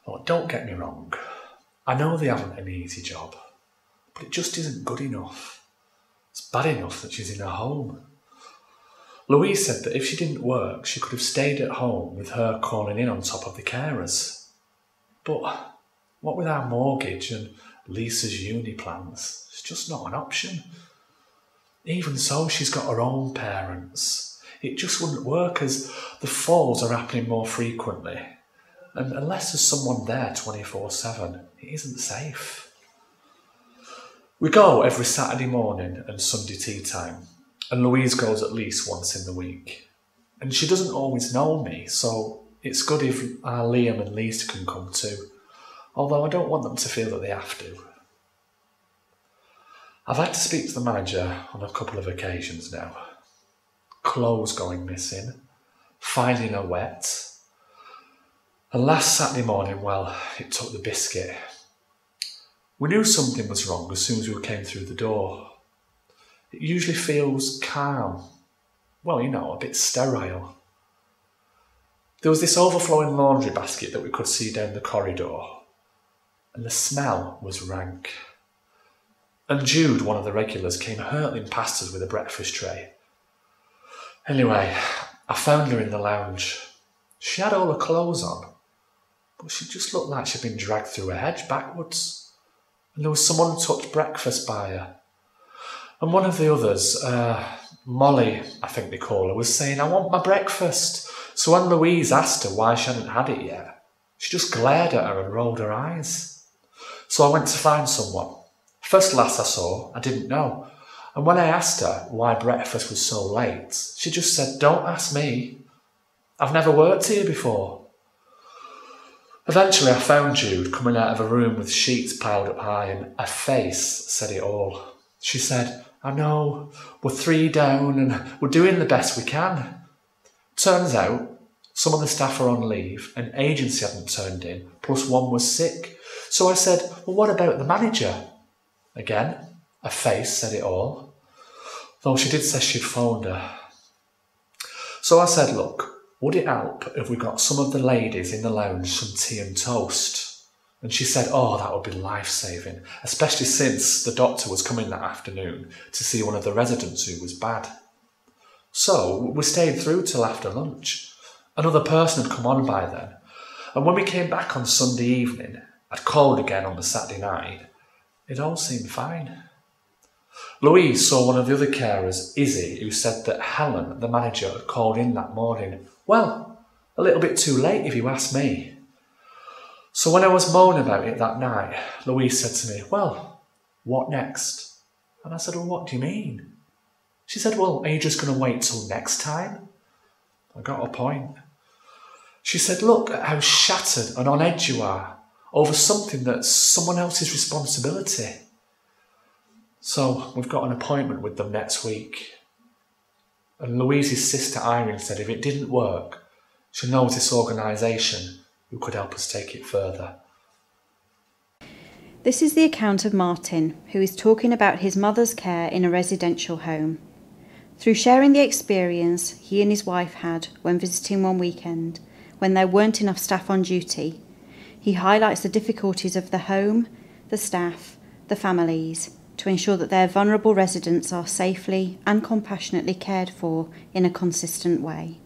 Oh, don't get me wrong. I know they haven't an easy job, but it just isn't good enough. It's bad enough that she's in a home. Louise said that if she didn't work, she could have stayed at home with her calling in on top of the carers. But what with our mortgage and Lisa's uni plans, it's just not an option. Even so, she's got her own parents. It just wouldn't work as the falls are happening more frequently. And unless there's someone there 24/7, it isn't safe. We go every Saturday morning and Sunday tea time, and Louise goes at least once in the week. And she doesn't always know me, so it's good if Liam and Lisa can come too, although I don't want them to feel that they have to. I've had to speak to the manager on a couple of occasions now. Clothes going missing, finding her wet. And last Saturday morning, well, it took the biscuit. We knew something was wrong as soon as we came through the door. It usually feels calm. Well, a bit sterile. There was this overflowing laundry basket that we could see down the corridor, and the smell was rank. And Jude, one of the regulars, came hurtling past us with a breakfast tray. Anyway, I found her in the lounge. She had all her clothes on, but she just looked like she'd been dragged through a hedge backwards. And there was some untouched breakfast by her. And one of the others, Molly, I think they call her, was saying, "I want my breakfast." So when Louise asked her why she hadn't had it yet, she just glared at her and rolled her eyes. So I went to find someone. First lass I saw, I didn't know. And when I asked her why breakfast was so late, she just said, "Don't ask me. I've never worked here before." Eventually I found Jude coming out of a room with sheets piled up high, and her face said it all. She said, "I know, we're 3 down and we're doing the best we can." Turns out, some of the staff are on leave, an agency hadn't turned in, plus one was sick. So I said, "Well, what about the manager?" Again, her face said it all, though she did say she'd phoned her. So I said, "Look, would it help if we got some of the ladies in the lounge some tea and toast?" And she said, "Oh, that would be life-saving, especially since the doctor was coming that afternoon to see one of the residents who was bad." So we stayed through till after lunch. Another person had come on by then, and when we came back on Sunday evening, I'd called again on the Saturday night, it all seemed fine. Louise saw one of the other carers, Izzy, who said that Helen, the manager, had called in that morning. Well, a little bit too late if you ask me. So when I was moaning about it that night, Louise said to me, "Well, what next?" And I said, "Well, what do you mean?" She said, "Well, are you just going to wait till next time?" I got a point. She said, "Look at how shattered and on edge you are over something that's someone else's responsibility." So we've got an appointment with them next week. And Louise's sister Irene said if it didn't work, she knows this organisation who could help us take it further. This is the account of Martin, who is talking about his mother's care in a residential home. Through sharing the experience he and his wife had when visiting one weekend, when there weren't enough staff on duty, he highlights the difficulties of the home, the staff, the families, to ensure that their vulnerable residents are safely and compassionately cared for in a consistent way.